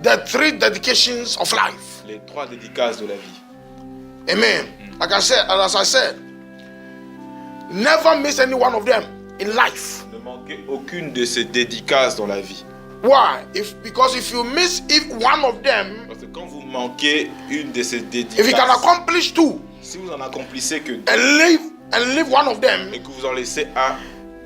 The three dedications of life. Les 3 dédicaces de la vie. Amen. Like I said, as I said, never miss any one of them in life. Ne manquez aucune de ces dédicaces dans la vie. Why? Because if you miss one of them, Parce que quand vous manquez une de ces if you dédicaces, can accomplish two si vous en accomplissez que 2 and leave one of them, et que vous en laissez un,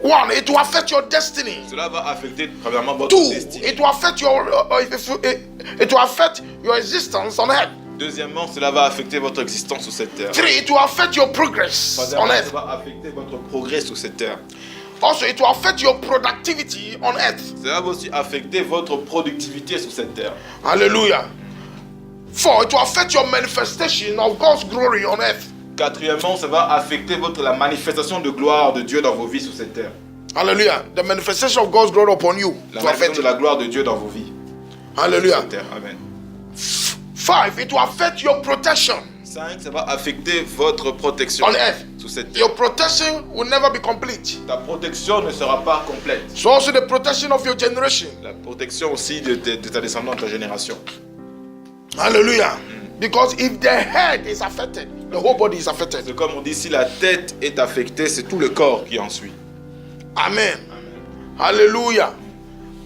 one, it will affect your destiny. cela va affecter premièrement votre Two, destinée. it will affect it will affect your existence on earth. Deuxièmement, cela va affecter votre existence sur cette terre. Three, it will affect your progress on Troisièmement, earth. ça va affecter votre progrès sur cette terre. Also, it will affect your productivity on earth. Cela va aussi affecter votre productivité sur cette terre. Hallelujah. Four, it will affect your manifestation of God's glory on earth. Quatrièmement, ça va affecter la manifestation de gloire de Dieu dans vos vies sur cette terre. Hallelujah. The manifestation of God's glory upon you. La To affect manifestation de you. la gloire de Dieu dans vos vies sur Hallelujah. cette terre. Amen. Five, it will affect your protection 5, ça va affecter votre protection on earth. sur cette terre. Your protection will never be complete. Ta protection ne sera pas complète. So also the protection of your generation. La protection aussi de ta descendance, de ta génération. Hallelujah. Because if the head is affected, the whole body is affected. C'est comme on dit, si la tête est affectée, c'est tout le corps qui en suit. Amen. Hallelujah.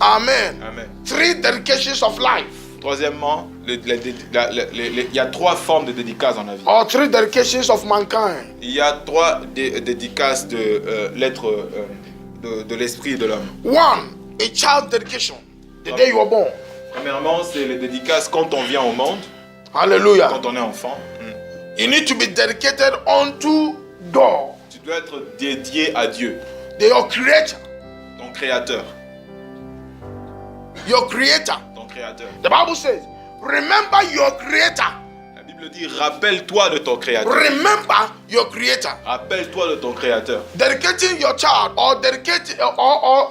Amen. Amen. 3 dedications of life. Troisièmement, il y a 3 formes de dédicaces dans la vie. Or 3 dedications of mankind. Il y a 3 dédicaces de l'être, de l'esprit et de l'homme. One, a child dedication. The day you were born. Premièrement, c'est les dédicaces quand on vient au monde, Hallelujah. quand on est enfant. You need to be dedicated unto God, Tu dois être dédié à Dieu, your creator. ton créateur. Your creator. Ton créateur. The Bible says, remember your creator. La Bible dit, rappelle-toi de ton créateur. Remember your creator. Rappelle-toi de ton créateur. Dedicating your child or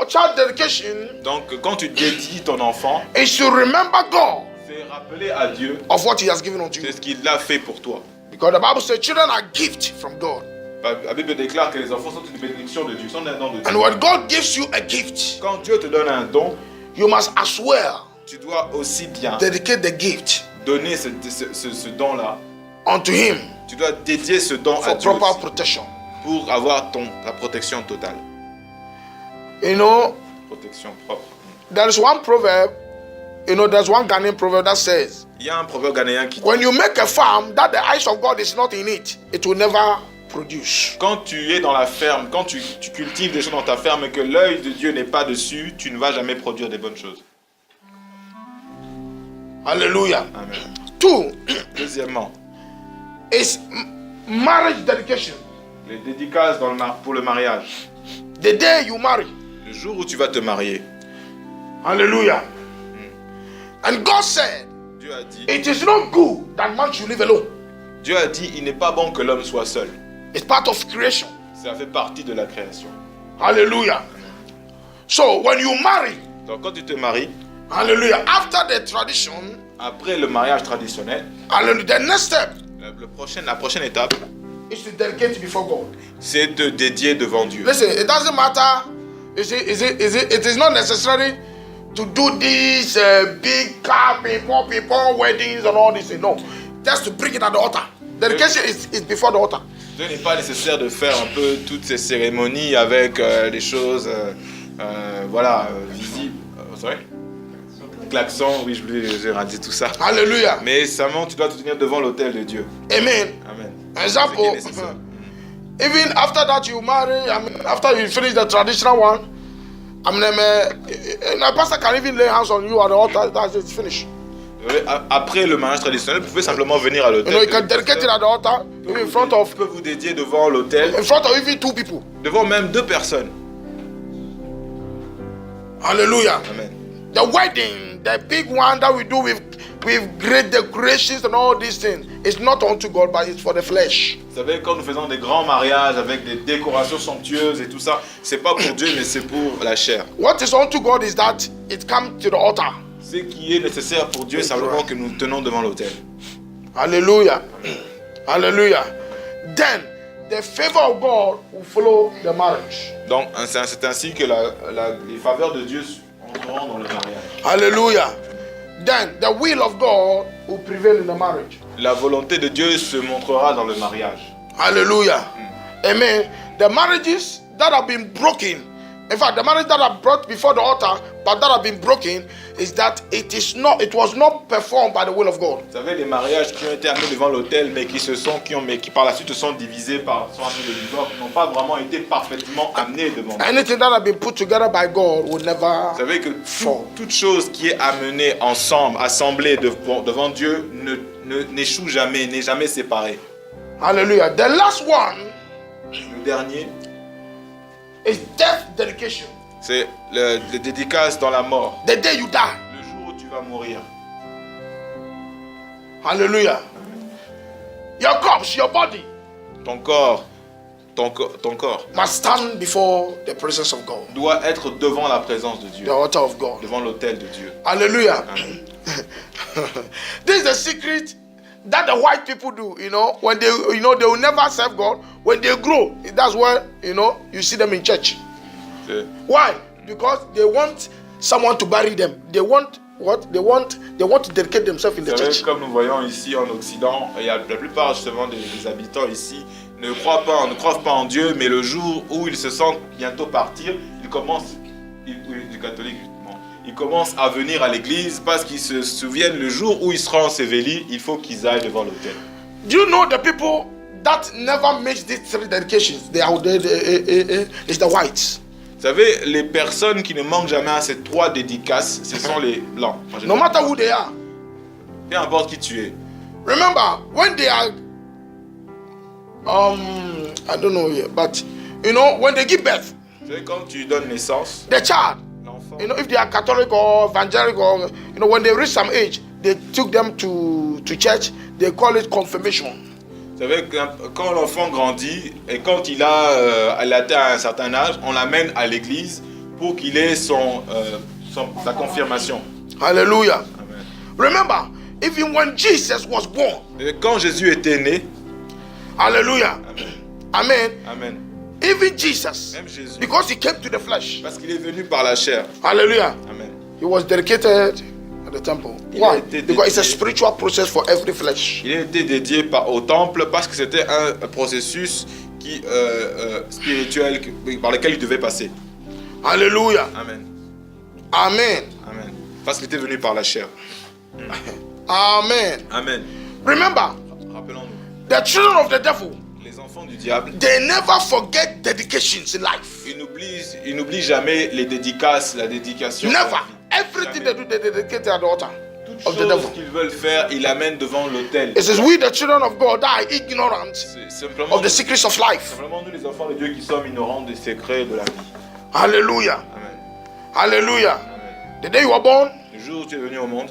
child dedication Donc, quand tu dédies ton enfant, is to remember God c'est rappeler à Dieu of what He has given unto you. c'est ce qu'il a fait pour toi. Because the Bible says children are gift from God. La Bible déclare que les enfants sont une bénédiction de Dieu, sont un don de Dieu. And when God gives you a gift, Quand Dieu te donne un don, you must as well tu dois aussi bien dedicate the gift donner ce don-là. unto Him Tu dois dédier ce don à for Dieu proper aussi, protection. pour avoir ta protection totale. You know, Protection propre. there is one proverb, there's one Ghanaian proverb that says, Il y a un proverbe ghanéen qui dit, when you make a farm that the eyes of God is not in it, it will never produce. quand tu es dans la ferme, quand tu cultives des choses dans ta ferme et que l'œil de Dieu n'est pas dessus, tu ne vas jamais produire des bonnes choses. Hallelujah. Amen. 2 Deuxièmement, is marriage dedication. les dédicaces pour le mariage. The day you marry. Le jour où tu vas te marier, Hallelujah. And God said, Dieu a dit, it is not good that man should live alone. Dieu a dit, il n'est pas bon que l'homme soit seul. It's part of creation. Ça fait partie de la création. Hallelujah. So when you marry, Donc quand tu te maries, hallelujah, after the tradition, après le mariage traditionnel, hallelujah, the next step la prochaine étape, is to dedicate before God. c'est de dédier devant Dieu. Listen, it doesn't matter. It is not necessary to do these big car people, weddings and all this. No, just to bring it at the altar. Dedication is before the altar. Ce n'est pas nécessaire de faire un peu toutes ces cérémonies avec les choses, visibles. Sorry? Klaxon, oui, j'ai radé tout ça. Hallelujah. Mais seulement, tu dois te tenir devant l'autel de Dieu. Amen. Amen. Example. C'est ce qui est nécessaire. Even after that you marry, after you finish the traditional one, a pastor can even lay hands on you at the altar. That's it, finished. Après le mariage traditionnel, vous pouvez simplement venir à l'autel. You can dedicate it at the altar, even in front of, Je peux vous dédier devant l'autel, in front of even 2 people. devant même 2 personnes. Hallelujah. Amen. The wedding, the big one that we do with great decorations and all these things, it's not unto God, but it's for the flesh. Vous savez, quand nous faisons des grands mariages avec des décorations somptueuses et tout ça, c'est pas pour Dieu, mais c'est pour la chair. What is unto God is that it comes to the altar. Ce qui est nécessaire pour Dieu, c'est simplement que nous tenons devant l'autel. Hallelujah. Hallelujah. Then the favor of God will follow the marriage. Donc, c'est ainsi que les faveurs de Dieu entreront dans le mariage. Hallelujah. then the will of God will prevail in the marriage. la volonté de Dieu se montrera dans le mariage. Hallelujah. Amen. The marriages that have been broken, in fact, the marriage that are brought before the altar, but that have been broken, is that it was not performed by the will of God. Vous savez, les mariages qui ont été amenés devant l'autel, mais qui par la suite se sont divisés, sont amenés de divorce, n'ont pas vraiment été parfaitement amenés devant Dieu. Anything that has been put together by God will never. Vous savez que toute chose qui est amenée ensemble, assemblée devant Dieu, n'échoue jamais, n'est jamais séparée. Hallelujah. The last one Le dernier, is death dedication. c'est le dédicace dans la mort. The day you die. Le jour où tu vas mourir. Hallelujah. Your corpse, your body Ton corps must stand before the presence of God, doit être devant la présence de Dieu, the altar of God. devant l'autel de Dieu. Hallelujah. This is the secret that the white people do, when they will never serve God. When they grow, that's where you see them in church. Why? Because they want someone to bury them. They want what? They want to dedicate themselves in the church. Comme nous voyons ici en Occident, il y a la plupart justement des habitants ici ne croient pas en Dieu, mais le jour où ils se sentent bientôt partir, ils commencent à venir à l'église parce qu'ils se souviennent le jour où ils seront ensevelis, il faut qu'ils aillent devant l'autel. Do you know the people that never makes these three dedications? It's the whites. Vous savez, les personnes qui ne manquent jamais à ces trois dédicaces, ce sont les blancs. No matter who they are. Peu importe qui tu es. Remember, when they are, I don't know yet, but when they give birth, Vous savez, quand tu donnes naissance, the child, l'enfant, if they are Catholic or evangelical, or, when they reach some age, they took them to church. They call it confirmation. vous savez, quand l'enfant grandit et quand il a atteint un certain âge, on l'amène à l'église pour qu'il ait sa confirmation. Hallelujah. Amen. Remember, even when Jesus was born, Et quand Jésus était né, hallelujah, amen. Amen. Even Jesus, Même Jésus, because he came to the flesh, parce qu'il est venu par la chair. hallelujah, Amen. he was dedicated at the temple. Il Why? a été Because it's a dédié. spiritual process for every flesh. Il a été dédié au temple parce que c'était un processus spirituel par lequel il devait passer. Hallelujah, Amen. amen, Amen. Parce qu'il était venu par la chair. amen. Amen. Remember, Rappelons-nous, the children of the devil, les enfants du diable, they never forget dedications in life. ils n'oublient jamais les dédicaces, la dédication. Never. Everything they do, they dedicate at the altar Toute of the chose devil. qu'ils veulent faire, ils l'amènent devant l'autel. It says we, the children of God, are ignorant C'est simplement, of the secrets of life. simplement nous, les enfants de Dieu, qui sommes ignorants des secrets de la vie. Hallelujah, Amen. hallelujah. Amen. The day you were born, Le jour où tu es venu au monde,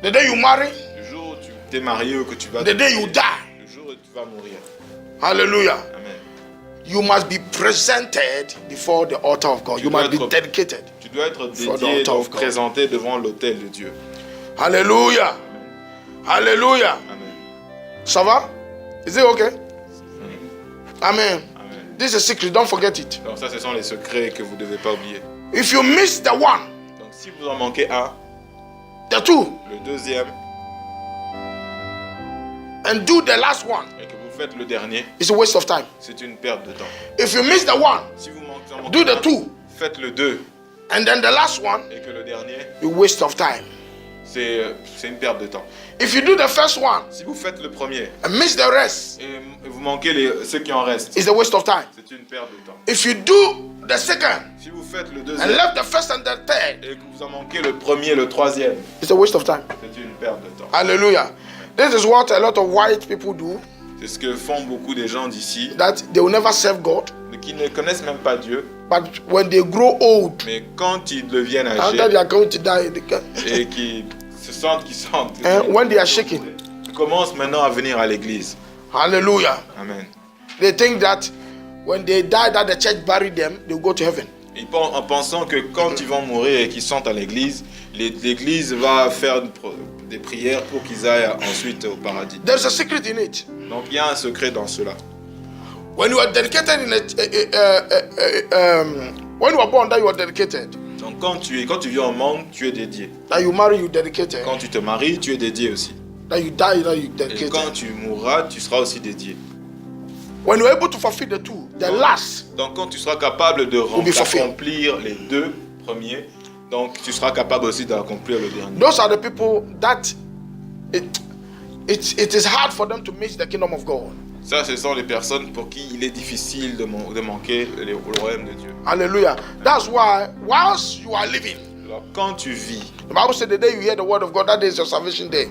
the day you marry, le jour où tu t'es marié ou que tu vas the day you die, le jour où tu vas mourir. hallelujah, Amen. you must be presented before the altar of God. You must be dedicated. Tu dois être For the dédié, altar of donc God. présenté devant l'autel de Dieu. Hallelujah, hallelujah. Amen. Ça va? Is it okay? Amen. Amen. This is a secret, don't forget it. Donc ça, ce sont les secrets que vous ne devez pas oublier. If you miss the one, Donc si vous en manquez un, the two, le deuxième, and do the last one, et que vous faites le dernier, it's a waste of time. c'est une perte de temps. If you miss the one, Si vous en manquez do the un, two, faites le 2 and then the last one, et que le dernier, you waste of time. c'est une perte de temps. If you do the first one Si vous faites le premier and miss the rest, et vous manquez ceux qui en restent, it's a waste of time. c'est une perte de temps. If you do the second Si vous faites le and deuxième left the first and the third, et que vous en manquez le premier et le troisième, it's a waste of time. c'est une perte de temps. Hallelujah. This is what a lot of white people do, C'est ce que font beaucoup des gens d'ici, that they will never serve God, qui ne connaissent même pas Dieu, but when they grow old, mais quand ils deviennent and that âgés they are going to die, they can, et qui se sentent, and when they are shaking, ils commencent maintenant à venir à l'église. hallelujah, Amen. they think that when they die, that the church buried them, they'll go to heaven. En pensant que quand ils vont mourir et qu'ils sont à l'église, l'église va faire des prières pour qu'ils aillent ensuite au paradis. There's a secret in it. Donc il y a un secret dans cela. When you are dedicated when you are born, that you are dedicated. Donc quand tu vis au monde, tu es dédié. That you marry, you dedicated. Quand tu te maries, tu es dédié aussi. That you die, that you Et dedicated. quand tu mourras, tu seras aussi dédié. When you're able to fulfill the two, the last, Donc quand tu seras capable de be fulfilled. accomplir les deux premiers, donc tu seras capable aussi d'accomplir le dernier. those are the people that it is hard for them to miss the kingdom of God. Ça, ce sont les personnes pour qui il est difficile de manquer le royaume de Dieu. Hallelujah. That's why, whilst you are living, Alors, quand tu vis, the Bible said the day you hear the word of God, that day is your salvation day.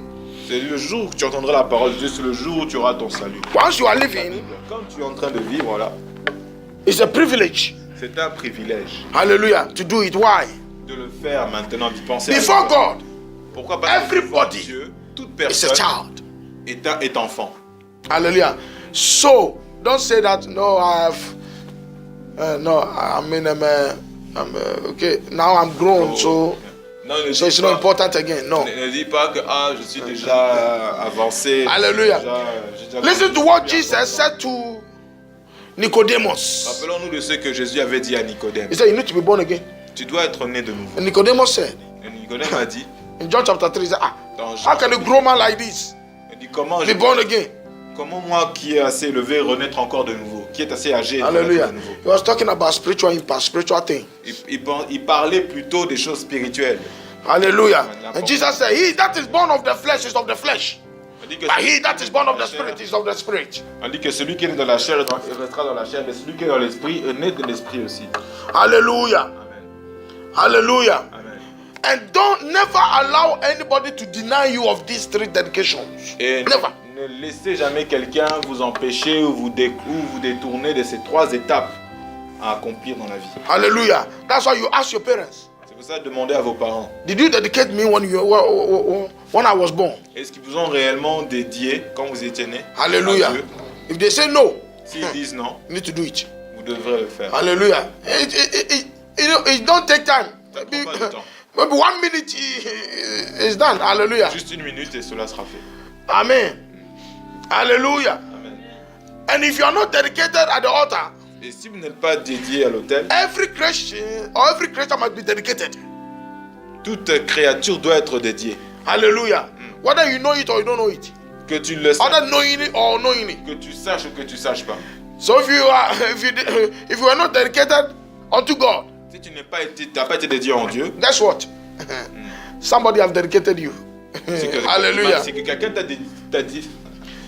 c'est le jour que tu entendras la parole de Dieu, c'est le jour où tu auras ton salut. Once you are living, Quand tu es en train de vivre, là, it's a privilege. c'est un privilège Hallelujah. To do it. Why? de le faire maintenant, de penser à Before Dieu. God, Pourquoi? Parce que devant everybody Dieu, toute is a personne child. est enfant. Hallelujah. So don't say that. No, I have. No, I mean, I'm okay. Now I'm grown, so Non, ne so dis it's pas- not important again. No. Ne dis pas que je suis déjà avancé. Hallelujah. J'ai déjà- Listen to what Jesus said to Nicodemus. Rappelons-nous de ce que Jésus avait dit à Nicodème. He said, "You need to be born again." Tu dois être né de nouveau. And Nicodemus said Et Nicodème a dit, in John chapter 3, he said, dans how Jean, can a grown man like this il dit comment, be born again? comment moi qui est assez élevé renaître encore de nouveau, qui est assez âgé renaître Hallelujah. de nouveau. He was talking about spiritual impact, spiritual thing. Il parlait plutôt des choses spirituelles. Hallelujah. And Jesus said, he that is born of the flesh is of the flesh. On dit que But he that is born of the chair- spirit is of the spirit. on dit que celui qui est né dans la chair il restera dans la chair, mais celui qui est dans l'esprit est né de l'esprit aussi. Hallelujah. Amen. Hallelujah. Amen. And don't never allow anybody to deny you of these three dedications. Et Never. ne laissez jamais quelqu'un vous empêcher ou vous détourner de ces trois étapes à accomplir dans la vie. Hallelujah. That's why you ask your parents, C'est pour ça que demandez à vos parents, did you dedicate me when I was born? est-ce qu'ils vous ont réellement dédié quand vous étiez né? Hallelujah. à Dieu? If they say no, S'ils disent non, you need to do it. vous devrez le faire. Hallelujah. It don't take time. Ça prend pas de temps. Maybe 1 minute is done. Hallelujah. Juste une minute et cela sera fait. Amen. Hallelujah. Amen. And if you are not dedicated at the altar, Et si vous n'êtes pas dédié à l'autel, every Christian must be dedicated. toute créature doit être dédiée. Hallelujah. Whether you know it or you don't know it. Que tu le saches, Either knowing it or knowing it. que tu saches ou que tu saches pas. So if you are not dedicated unto God, Si tu n'as pas été dédié en Dieu, guess what? Somebody have dedicated you. c'est que, Hallelujah. c'est que quelqu'un t'a dit,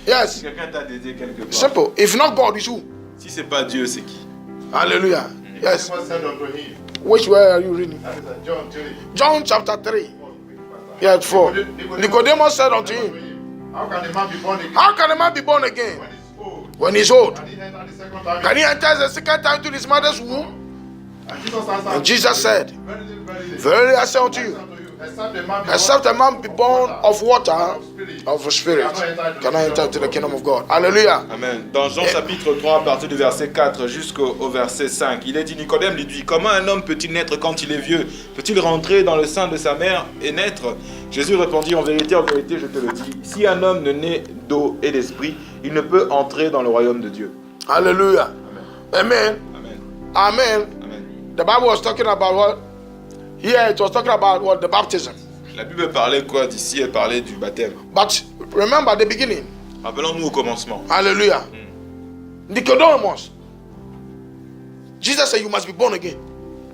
Yes. quelqu'un t'a dédié quelque part. Simple. If not God, it's who? Si c'est pas Dieu, c'est qui? Hallelujah. Yes. Nicodemus said unto him, Which way are you reading? that is John 3. John chapter 3. Yeah, 4. Nicodemus said unto him, How can a man be born again how can a man be born again when he's old? when he's old? Can he enter the second time? Can he enter the second time to his mother's womb? And Jesus answered, And Jesus said, Verily, verily, verily I say unto I say you, unto you, except a man be born of water, of a spirit, cannot enter into the kingdom of God. Hallelujah. Amen. Dans Jean chapitre 3, à partir du verset 4 jusqu'au verset 5, il est dit, Nicodème lui dit, comment un homme peut-il naître quand il est vieux? Peut-il rentrer dans le sein de sa mère et naître? Jésus répondit, en vérité, je te le dis, si un homme ne naît d'eau et d'esprit, il ne peut entrer dans le royaume de Dieu. Hallelujah. Amen. Amen. Amen. Amen. The Bible was talking about what? Here it was talking about what? The baptism. La Bible parlait quoi d'ici? Elle parlait du baptême. But remember the beginning. Rappelons-nous au commencement. Hallelujah. Nicodemus. Jesus said you must be born again.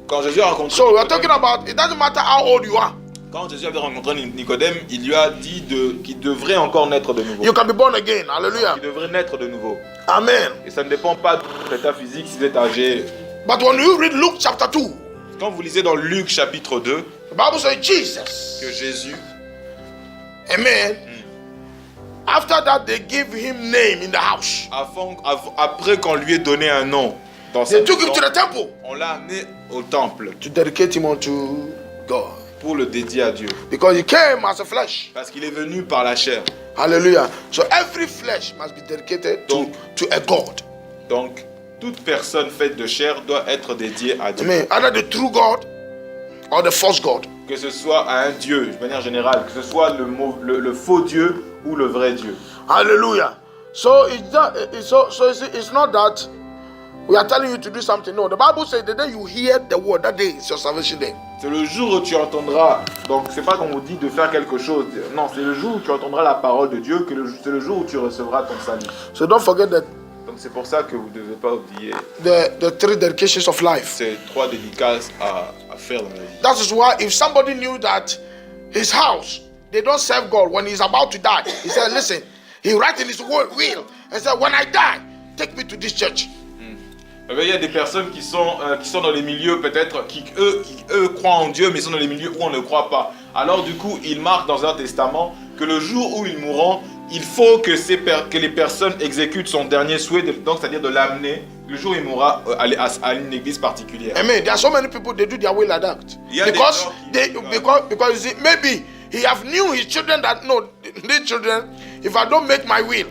Quand Jésus a rencontré So we are talking about, it doesn't matter how old you are. Quand Jésus avait rencontré Nicodème, il lui a dit qu'il devrait encore naître de nouveau. You can be born again. Hallelujah. Il devrait naître de nouveau. Amen. Et ça ne dépend pas de l'état physique si vous êtes âgé. But when you read Luke chapter 2, Quand vous lisez dans Luc chapitre 2, the Bible says Jesus. que Jésus, Amen. After that, they give him name in the house. après qu'on lui ait donné un nom, dans sa They took him maison, to the temple on l'a amené au temple to dedicate him unto God. pour le dédier à Dieu. Because he came as a flesh. Parce qu'il est venu par la chair. Hallelujah. So every flesh must be dedicated to a God. Donc, toute personne faite de chair doit être dédiée à Dieu. Amen. Either the true God or the false God. Que ce soit à un Dieu, de manière générale, que ce soit le faux Dieu ou le vrai Dieu. Hallelujah. So it's not that We are telling you to do something. No, the Bible says the day you hear the word, that day is your salvation day. C'est le jour où tu entendras. Donc c'est pas qu'on vous dit de faire quelque chose. Non, c'est le jour où tu entendras la parole de Dieu que c'est le jour où tu recevras ton salut. So don't forget that Donc c'est pour ça que vous ne devez pas oublier the 3 dedications of life. ces 3 dédicaces à faire dans la vie. That is why if somebody knew that his house, they don't serve God, when he's about to die, he said, listen, he write in his will and said, when I die, take me to this church. Il y a des personnes qui sont dans les milieux peut-être, qui eux croient en Dieu, mais sont dans les milieux où on ne croit pas. Alors du coup, ils marquent dans un testament que le jour où ils mourront, il faut que les personnes exécutent son dernier souhait, donc c'est-à-dire de l'amener, le jour où il mourra, à une église particulière. Amen. There are so many people, they do their will like that. Il y a Because des gens qui- because you see, maybe he have knew his children that, no, these children, if I don't make my will,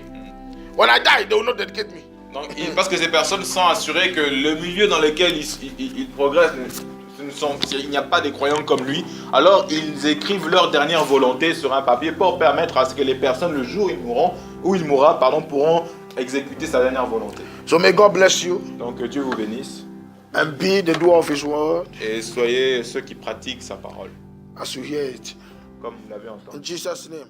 when I die, they will not dedicate me. Donc, parce que ces personnes sont assurées que le milieu dans lequel ils progressent, il n'y a pas des croyants comme lui, alors ils écrivent leur dernière volonté sur un papier pour permettre à ce que les personnes, le jour où il mourra, pourront exécuter sa dernière volonté. So may God bless you Donc que Dieu vous bénisse and be the doer of his word et soyez ceux qui pratiquent sa parole, as you hear it. comme vous l'avez entendu. In Jesus' name.